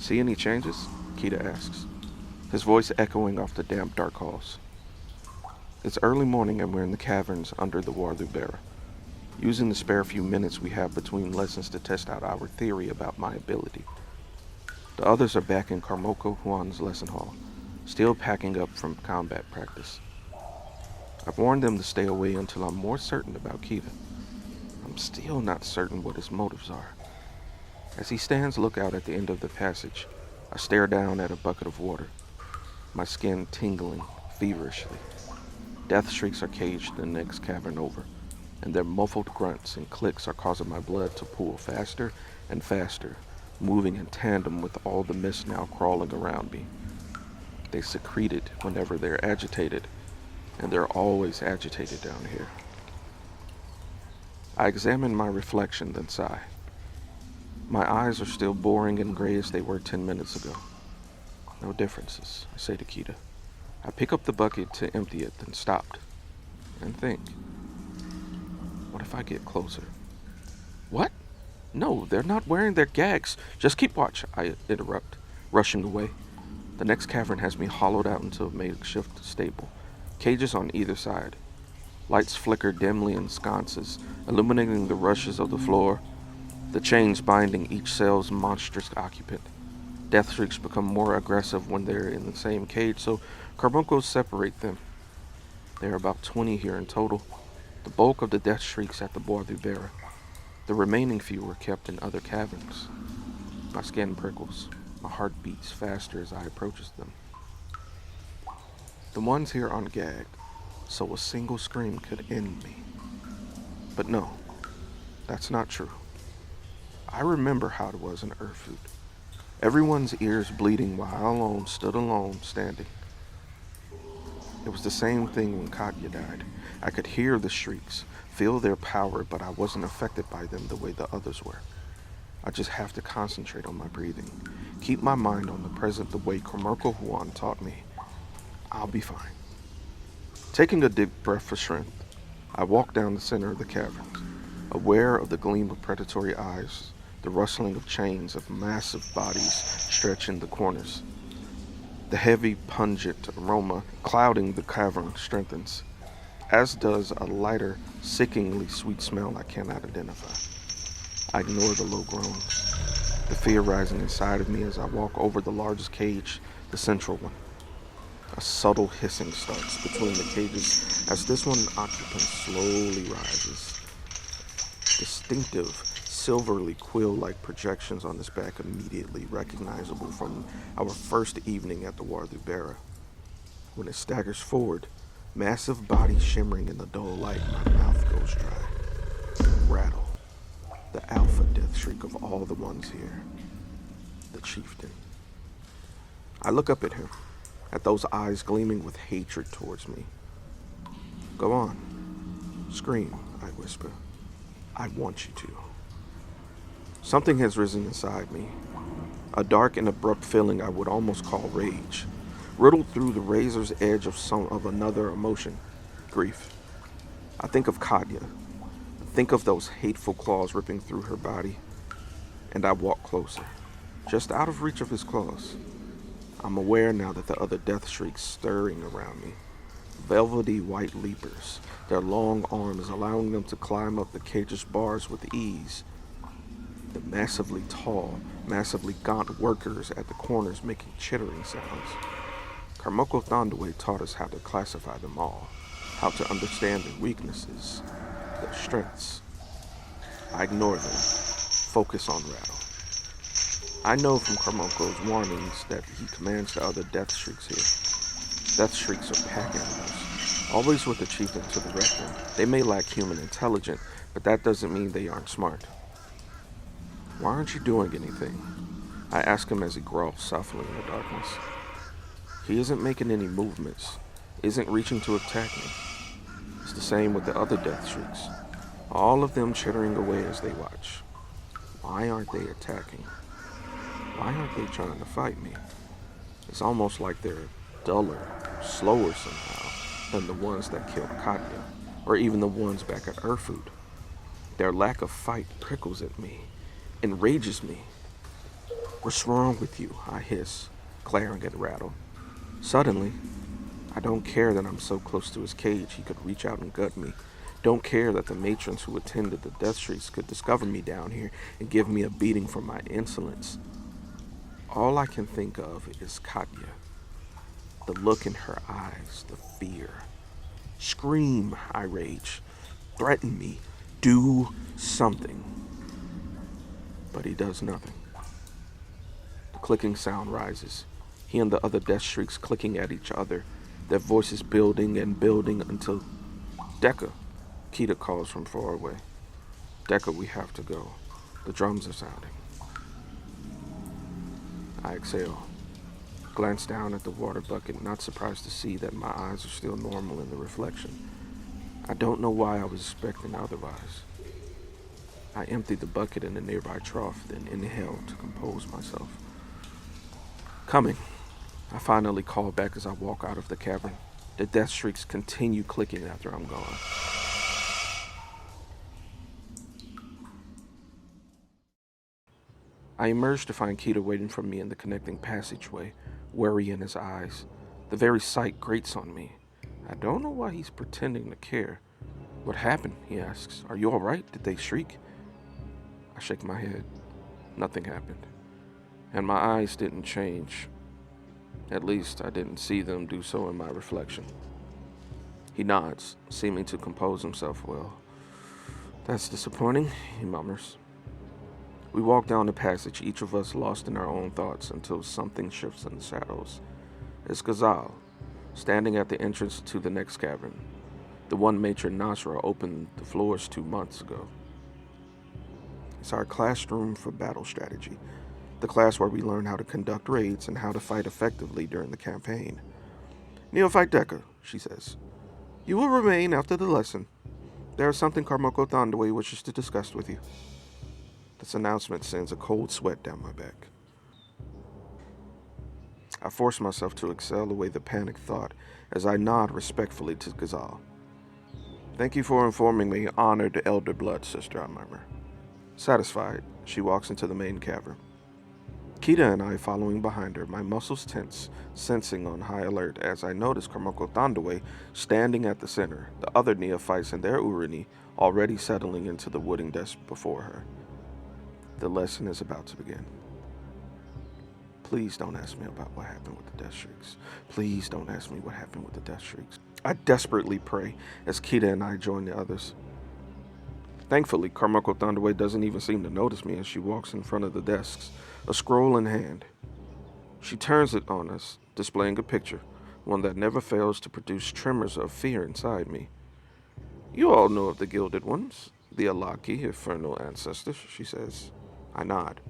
See any changes? Kita asks, his voice echoing off the damp, dark halls. It's early morning and we're in the caverns under the Warlubera, using the spare few minutes we have between lessons to test out our theory about my ability. The others are back in Karmoko Huan's lesson hall, still packing up from combat practice. I've warned them to stay away until I'm more certain about Kita. I'm still not certain what his motives are. As he stands lookout at the end of the passage, I stare down at a bucket of water, my skin tingling feverishly. Death shrieks are caged in the next cavern over, and their muffled grunts and clicks are causing my blood to pool faster and faster, moving in tandem with all the mist now crawling around me. They secrete it whenever they're agitated, and they're always agitated down here. I examine my reflection, then sigh. My eyes are still boring and gray as they were 10 minutes ago. No differences, I say to Kita. I pick up the bucket to empty it, then stop and think. What if I get closer? What? No, they're not wearing their gags. Just keep watch, I interrupt, rushing away. The next cavern has me hollowed out into a makeshift stable, cages on either side. Lights flicker dimly in sconces, illuminating the rushes of the floor, the chains binding each cell's monstrous occupant. Death shrieks become more aggressive when they're in the same cage, so carbuncles separate them. There are about 20 here in total, the bulk of the death shrieks at the Bois du Vera. The remaining few were kept in other caverns. My skin prickles. My heart beats faster as I approaches them. The ones here aren't gagged, so a single scream could end me. But no, that's not true. I remember how it was in Erfurt. Everyone's ears bleeding while I alone stood alone, standing. It was the same thing when Katya died. I could hear the shrieks, feel their power, but I wasn't affected by them the way the others were. I just have to concentrate on my breathing, keep my mind on the present the way Karmoko Huan taught me. I'll be fine. Taking a deep breath for strength, I walk down the center of the caverns, aware of the gleam of predatory eyes, the rustling of chains of massive bodies stretching the corners. The heavy, pungent aroma clouding the cavern strengthens, as does a lighter, sickeningly sweet smell I cannot identify. I ignore the low groans, the fear rising inside of me as I walk over the largest cage, the central one. A subtle hissing starts between the cages as this one occupant slowly rises. Distinctive, silverly quill-like projections on his back immediately recognizable from our first evening at the Warlubera. When it staggers forward, massive body shimmering in the dull light, my mouth goes dry. Rattle. The alpha death shriek of all the ones here. The chieftain. I look up at him, at those eyes gleaming with hatred towards me. Go on. Scream, I whisper. I want you to. Something has risen inside me. A dark and abrupt feeling I would almost call rage, riddled through the razor's edge of another emotion, grief. I think of Katya. Think of those hateful claws ripping through her body, and I walk closer, just out of reach of his claws. I'm aware now that the other death shrieks stirring around me. Velvety white leapers, their long arms allowing them to climb up the cage's bars with ease. The massively tall, massively gaunt workers at the corners making chittering sounds. Karmoko Thandwe taught us how to classify them all, how to understand their weaknesses, their strengths. I ignore them, focus on Rattle. I know from Karmoko's warnings that he commands the other death shrieks here. Death shrieks are pack animals, always with the chieftain to direct them. They may lack human intelligence, but that doesn't mean they aren't smart. Why aren't you doing anything? I ask him as he growls softly in the darkness. He isn't making any movements, isn't reaching to attack me. It's the same with the other death shrieks, all of them chittering away as they watch. Why aren't they attacking? Why aren't they trying to fight me? It's almost like they're duller, slower somehow than the ones that killed Katya, or even the ones back at Erfurt. Their lack of fight prickles at me, enrages me. What's wrong with you? I hiss, glaring at Rattle. Suddenly, I don't care that I'm so close to his cage he could reach out and gut me. Don't care that the matrons who attended the death streaks could discover me down here and give me a beating for my insolence. All I can think of is Katya. The look in her eyes, the fear. Scream, I rage. Threaten me. Do something. But he does nothing. The clicking sound rises. He and the other death streaks clicking at each other, their voices building and building until Decca, Kita calls from far away. Decca, we have to go. The drums are sounding. I exhale, glance down at the water bucket, not surprised to see that my eyes are still normal in the reflection. I don't know why I was expecting otherwise. I emptied the bucket in a nearby trough, then inhaled to compose myself. Coming, I finally call back as I walk out of the cavern. The death streaks continue clicking after I'm gone. I emerge to find Keita waiting for me in the connecting passageway, worry in his eyes. The very sight grates on me. I don't know why he's pretending to care. What happened? He asks. Are you all right? Did they shriek? I shake my head. Nothing happened. And my eyes didn't change. At least I didn't see them do so in my reflection. He nods, seeming to compose himself well. That's disappointing, he murmurs. We walk down the passage, each of us lost in our own thoughts, until something shifts in the shadows. It's Ghazal, standing at the entrance to the next cavern. The one matron Nasra opened the floors 2 months ago. It's our classroom for battle strategy, the class where we learn how to conduct raids and how to fight effectively during the campaign. Neophyte Decker, she says. You will remain after the lesson. There is something Karmoko Thandwe wishes to discuss with you. This announcement sends a cold sweat down my back. I force myself to exhale away the panicked thought as I nod respectfully to Ghazal. Thank you for informing me, honored elder blood sister, I murmur. Satisfied, she walks into the main cavern. Kita and I following behind her, my muscles tense, sensing on high alert as I notice Karmoko Thandwe standing at the center, the other neophytes and their Urani already settling into the wooden desk before her. The lesson is about to begin. Please don't ask me about what happened with the death shrieks. Please don't ask me what happened with the death shrieks. I desperately pray as Kita and I join the others. Thankfully, Karmoko Thandwe doesn't even seem to notice me as she walks in front of the desks, a scroll in hand. She turns it on us, displaying a picture, one that never fails to produce tremors of fear inside me. You all know of the Gilded Ones, the Alaki, infernal ancestors, she says. I nod,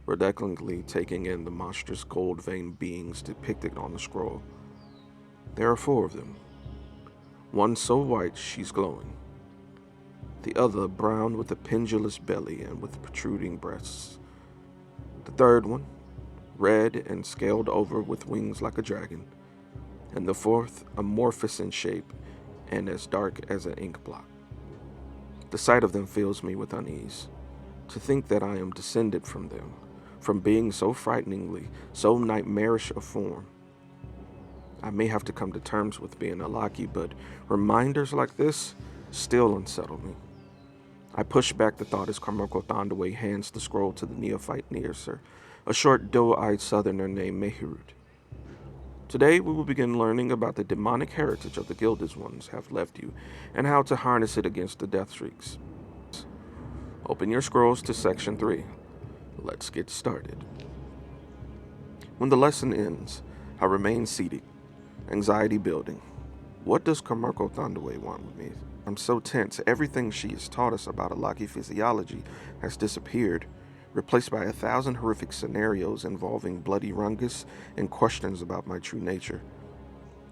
ridiculously taking in the monstrous gold-veined beings depicted on the scroll. There are 4 of them. One so white she's glowing. The other brown with a pendulous belly and with protruding breasts. The third one, red and scaled over with wings like a dragon. And the fourth, amorphous in shape and as dark as an ink blot. The sight of them fills me with unease. To think that I am descended from them, from being so frighteningly, so nightmarish a form. I may have to come to terms with being a Laki, but reminders like this still unsettle me. I push back the thought as Karmoko Thandwe hands the scroll to the neophyte nearest her, a short doe-eyed southerner named Mehirut. Today we will begin learning about the demonic heritage of the Gilded Ones have left you, and how to harness it against the death shrieks. Open your scrolls to section 3. Let's get started. When the lesson ends, I remain seated, anxiety building. What does Karmoko Thandwe want with me? I'm so tense. Everything she has taught us about Alaki physiology has disappeared, replaced by 1,000 horrific scenarios involving bloody rungus and questions about my true nature.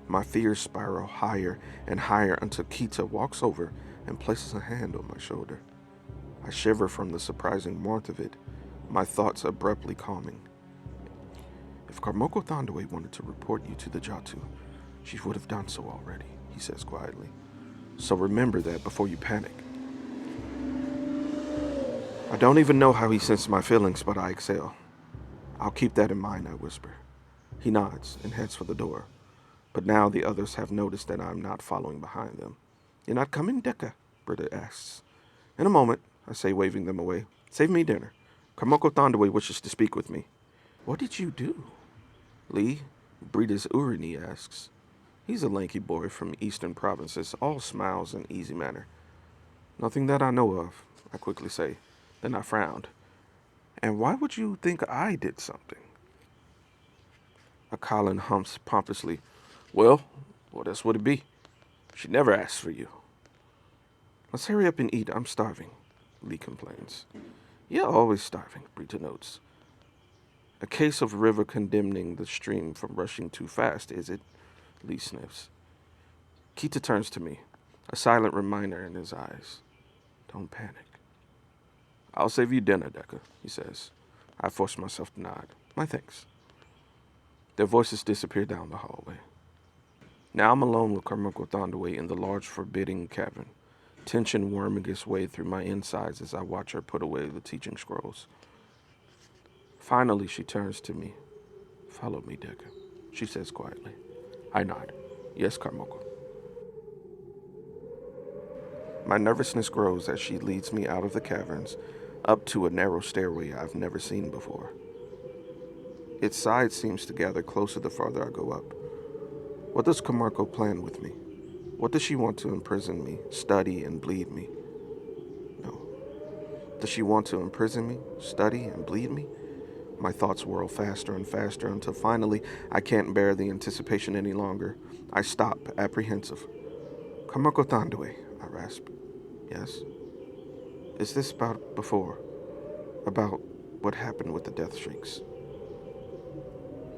My fears spiral higher and higher until Kita walks over and places a hand on my shoulder. I shiver from the surprising warmth of it, my thoughts abruptly calming. If Karmoko Thandwe wanted to report you to the Jatu, she would have done so already, he says quietly. So remember that before you panic. I don't even know how he sensed my feelings, but I exhale. I'll keep that in mind, I whisper. He nods and heads for the door, but now the others have noticed that I'm not following behind them. You're not coming, Deca? Britta asks. In a moment, I say, waving them away. Save me dinner. Kamoko Thandaway wishes to speak with me. What did you do? Lee, Britta's Urini asks. He's a lanky boy from eastern provinces, all smiles and easy manner. Nothing that I know of, I quickly say. Then I frowned. And why would you think I did something? Akalin humps pompously. Well, what else would it be? She never asks for you. Let's hurry up and eat. I'm starving, Lee complains. You're always starving, Brita notes. A case of river condemning the stream from rushing too fast, is it? Lee sniffs. Kita turns to me, a silent reminder in his eyes. Don't panic. I'll save you dinner, Deca, he says. I force myself to nod. My thanks. Their voices disappear down the hallway. Now I'm alone with Kamoko Thandaway in the large, forbidding cavern, tension worming its way through my insides as I watch her put away the teaching scrolls. Finally, she turns to me. Follow me, Deca, she says quietly. I nod. Yes, Kamoko. My nervousness grows as she leads me out of the caverns, up to a narrow stairway I've never seen before. Its side seems to gather closer the farther I go up. What does Camargo plan with me? What does she want to imprison me, study, and bleed me? No. Does she want to imprison me, study, and bleed me? My thoughts whirl faster and faster until finally I can't bear the anticipation any longer. I stop, apprehensive. Camargo Thandaway, I rasp. Yes? Is this about before? About what happened with the death shrieks?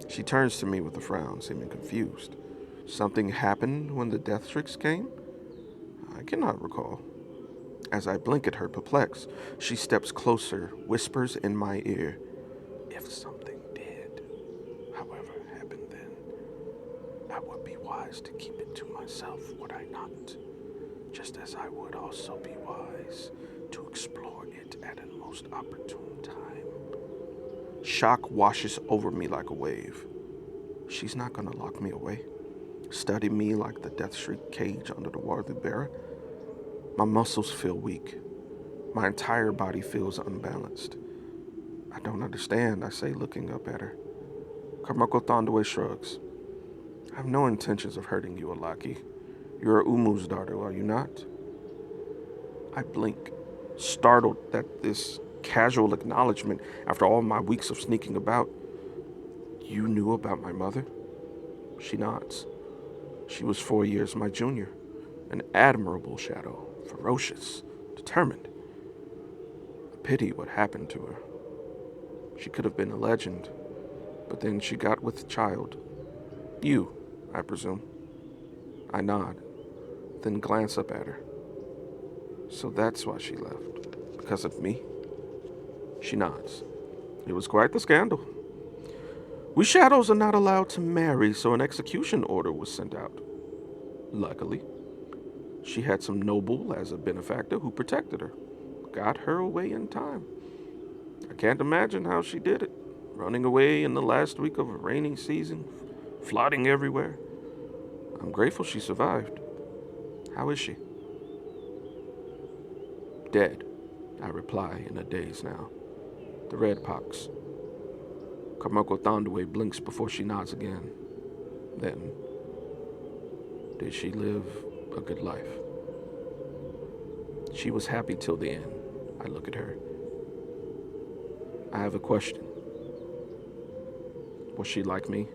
She turns to me with a frown, seeming confused. Something happened when the death shrieks came? I cannot recall. As I blink at her, perplexed, she steps closer, whispers in my ear, if something did, however, happen then, I would be wise to keep it to myself, would I not? Just as I would also be wise to explore it at a most opportune time. Shock washes over me like a wave. She's not gonna lock me away, study me like the death shriek cage under the Warthy Bearer. My muscles feel weak. My entire body feels unbalanced. I don't understand, I say, looking up at her. Kamako Thandaway shrugs. I have no intentions of hurting you, Alaki. You're Umu's daughter, are you not? I blink, startled at this casual acknowledgement after all my weeks of sneaking about. You knew about my mother? She nods. She was 4 years my junior, an admirable shadow, ferocious, determined. A pity what happened to her. She could have been a legend, but then she got with child. You, I presume. I nod, then glance up at her. So that's why she left. Because of me? She nods. It was quite the scandal. We shadows are not allowed to marry, so an execution order was sent out. Luckily, she had some noble as a benefactor who protected her, got her away in time. I can't imagine how she did it, running away in the last week of a rainy season, flooding everywhere. I'm grateful she survived. How is she? Dead, I reply in a daze now. The red pox. Kamako Thandaway blinks before she nods again. Then, did she live a good life? She was happy till the end. I look at her. I have a question. Was she like me?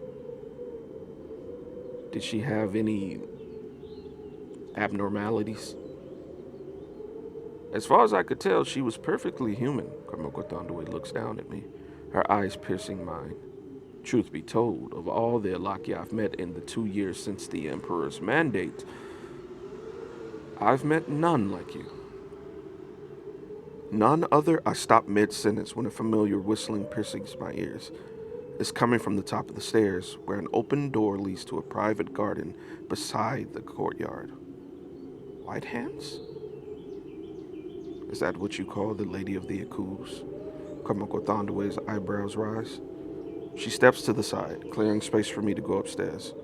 Did she have any abnormalities? As far as I could tell, she was perfectly human. Kamoko Thandaway looks down at me, her eyes piercing mine. Truth be told, of all the Alaki I've met in the 2 years since the Emperor's mandate, I've met none like you. None other. I stop mid-sentence when a familiar whistling piercings my ears. It's coming from the top of the stairs, where an open door leads to a private garden beside the courtyard. White hands? Is that what you call the Lady of the Akus? Kamoko Thandaway's eyebrows rise. She steps to the side, clearing space for me to go upstairs.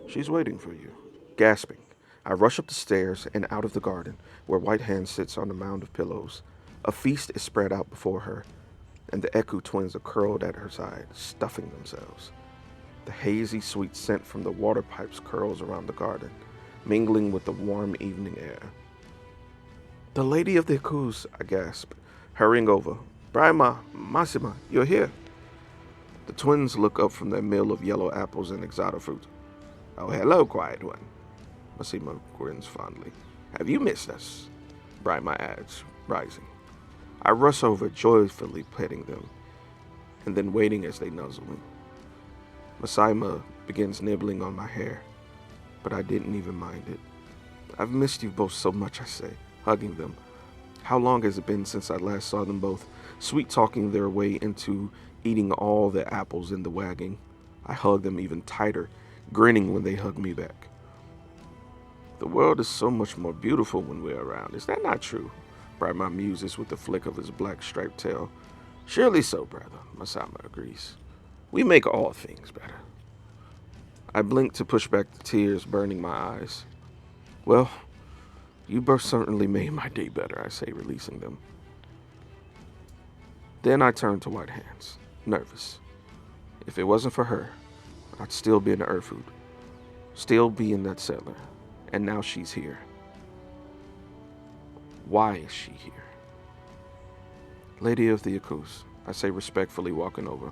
She's waiting for you. Gasping, I rush up the stairs and out of the garden, where White Hand sits on a mound of pillows. A feast is spread out before her, and the Eku twins are curled at her side, stuffing themselves. The hazy, sweet scent from the water pipes curls around the garden, mingling with the warm evening air. The Lady of the Ekus, I gasp, hurrying over. Brahma, Massima, you're here. The twins look up from their meal of yellow apples and exotic fruit. Oh, hello, quiet one. Massima grins fondly. Have you missed us? Brahma adds, rising. I rush over, joyfully petting them, and then waiting as they nuzzle me. Massima begins nibbling on my hair, but I didn't even mind it. I've missed you both so much, I say, hugging them. How long has it been since I last saw them both, sweet-talking their way into eating all the apples in the wagon? I hug them even tighter, grinning when they hug me back. The world is so much more beautiful when we're around. Is that not true? Brahma muses with a flick of his black striped tail. Surely so, brother, Masama agrees. We make all things better. I blink to push back the tears burning my eyes. Well, you both certainly made my day better, I say, releasing them. Then I turn to White Hands, nervous. If it wasn't for her, I'd still be in the Earthfood, still be in that cellar, and now she's here. Why is she here? Lady of the Ekus, I say respectfully, walking over.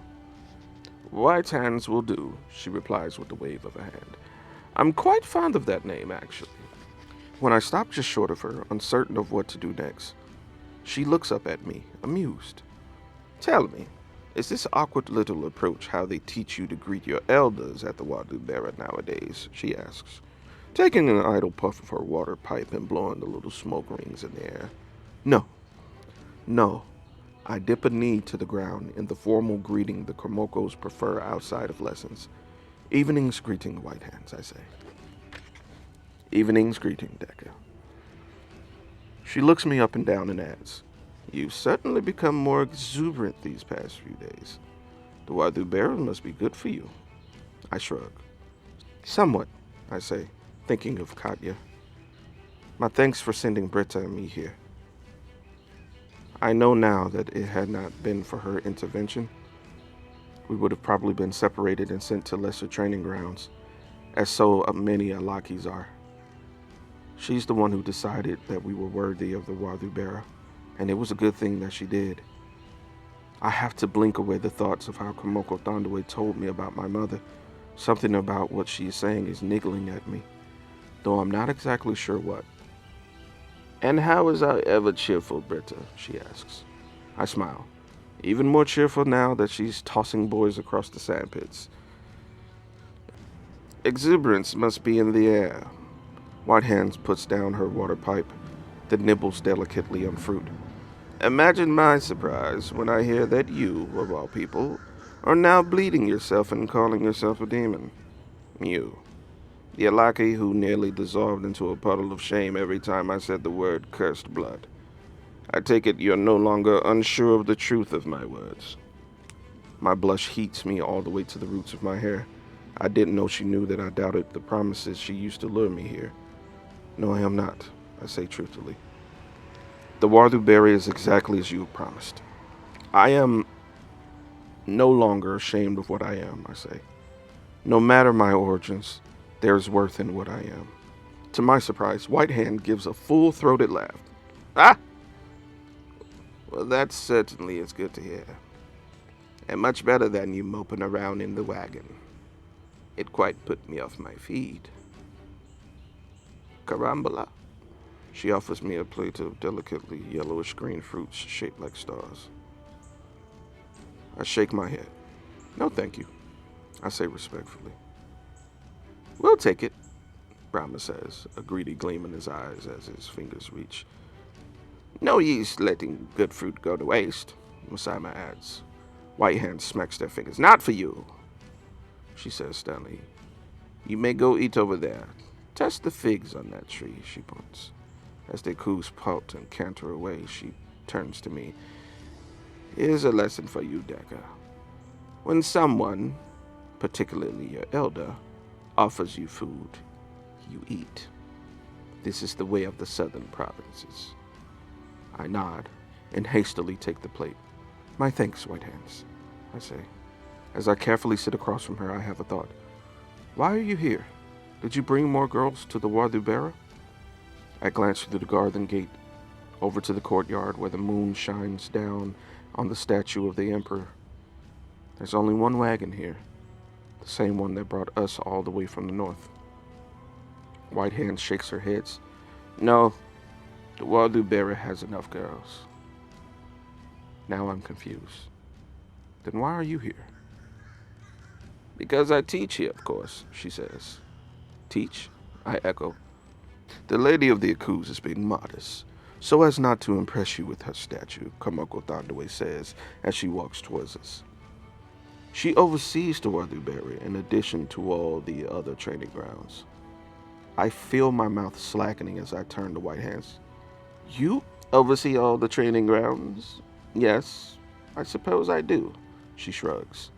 White Hands will do, she replies with a wave of a hand. I'm quite fond of that name, actually. When I stop just short of her, uncertain of what to do next, she looks up at me, amused. Tell me, is this awkward little approach how they teach you to greet your elders at the Wadubera nowadays? She asks, taking an idle puff of her water pipe and blowing the little smoke rings in the air. No. I dip a knee to the ground in the formal greeting the Kormokos prefer outside of lessons. Evening's greeting, White Hands, I say. Evening's greeting, Decker. She looks me up and down and adds, You've certainly become more exuberant these past few days. The Wadubera must be good for you. I shrug. Somewhat, I say, thinking of Katya. My thanks for sending Britta and me here. I know now that it had not been for her intervention, we would have probably been separated and sent to lesser training grounds, as so many Alakis are. She's the one who decided that we were worthy of the Wadubera, and it was a good thing that she did. I have to blink away the thoughts of how Komoko Thandwe told me about my mother. Something about what she is saying is niggling at me, though I'm not exactly sure what. And how is our ever-cheerful Britta, she asks. I smile, even more cheerful now that she's tossing boys across the sandpits. Exuberance must be in the air. White Hands puts down her water pipe, then nibbles delicately on fruit. Imagine my surprise when I hear that you, of all people, are now bleeding yourself and calling yourself a demon. You. The Alaki who nearly dissolved into a puddle of shame every time I said the word cursed blood. I take it you're no longer unsure of the truth of my words. My blush heats me all the way to the roots of my hair. I didn't know she knew that I doubted the promises she used to lure me here. No, I am not, I say truthfully. The Wadubera is exactly as you promised. I am no longer ashamed of what I am, I say. No matter my origins, there's worth in what I am. To my surprise, White Hand gives a full-throated laugh. Ah! Well, that certainly is good to hear. And much better than you moping around in the wagon. It quite put me off my feet. Carambala. She offers me a plate of delicately yellowish green fruits shaped like stars. I shake my head. No, thank you, I say respectfully. We'll take it, Brahma says, a greedy gleam in his eyes as his fingers reach. No use letting good fruit go to waste, Masama adds. White Hand smacks their fingers. Not for you, she says sternly. You may go eat over there. Test the figs on that tree, she points. As they coos pout and canter away, she turns to me. Here's a lesson for you, Decker. When someone, particularly your elder, offers you food, you eat. This is the way of the southern provinces. I nod and hastily take the plate. My thanks, White Hands, I say. As I carefully sit across from her, I have a thought. Why are you here? Did you bring more girls to the Wardubera? I glance through the garden gate over to the courtyard where the moon shines down on the statue of the Emperor. There's only one wagon here, the same one that brought us all the way from the north. White Hand shakes her head. No, the Wardubera has enough girls. Now I'm confused. Then why are you here? Because I teach here, of course, she says. Teach? I echo. The Lady of the Accus is being modest, so as not to impress you with her statue, Kamoko Thandawe says as she walks towards us. She oversees the Wardubera in addition to all the other training grounds. I feel my mouth slackening as I turn to White Hands. You oversee all the training grounds? Yes, I suppose I do, she shrugs,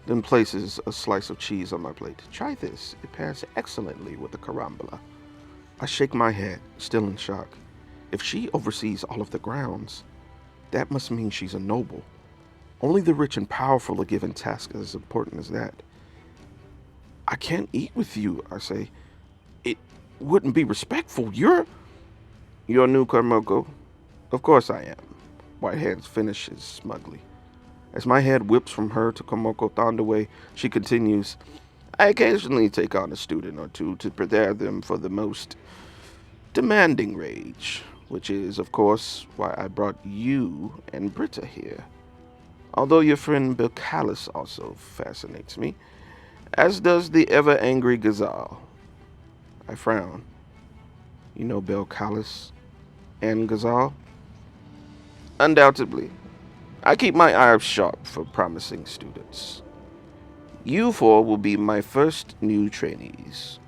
then places a slice of cheese on my plate. Try this. It pairs excellently with the carambola. I shake my head, still in shock. If she oversees all of the grounds, that must mean she's a noble. Only the rich and powerful are given tasks as important as that. I can't eat with you, I say. It wouldn't be respectful. You're new, Kamoko. Of course I am. White Hands finishes smugly. As my head whips from her to Kamoko Thandawe, she continues, I occasionally take on a student or two to prepare them for the most demanding rage, which is, of course, why I brought you and Britta here. Although your friend Belcalis also fascinates me, as does the ever-angry Gazal. I frown. You know Belcalis and Gazal? Undoubtedly. I keep my eyes sharp for promising students. You four will be my first new trainees.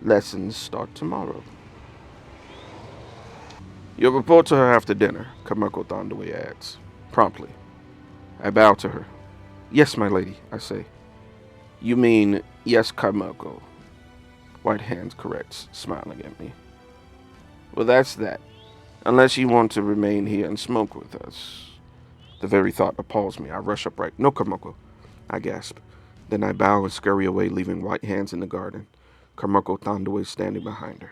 Lessons start tomorrow. You'll report to her after dinner, Kamoko Thandawe adds, promptly. I bow to her. Yes, my lady, I say. You mean, yes, Kamoko. White Hands corrects, smiling at me. Well, that's that. Unless you want to remain here and smoke with us. The very thought appalls me. I rush upright. No, Kamoko, I gasp. Then I bow and scurry away, leaving White Hands in the garden, Kamoko Thandawe standing behind her.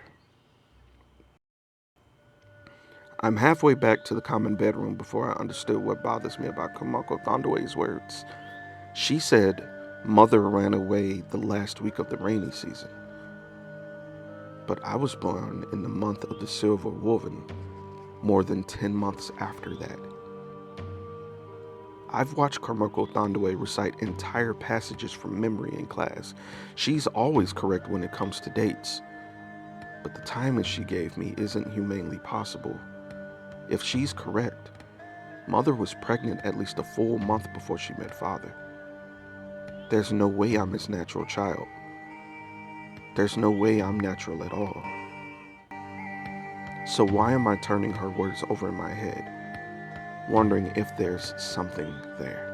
I'm halfway back to the common bedroom before I understood what bothers me about Kamoko Thandawe's words. She said Mother ran away the last week of the rainy season. But I was born in the month of the Silver Woven, more than 10 months after that. I've watched Kamoko Thandawe recite entire passages from memory in class. She's always correct when it comes to dates. But the timing she gave me isn't humanly possible. If she's correct, Mother was pregnant at least a full month before she met Father. There's no way I'm his natural child. There's no way I'm natural at all. So why am I turning her words over in my head, wondering if there's something there?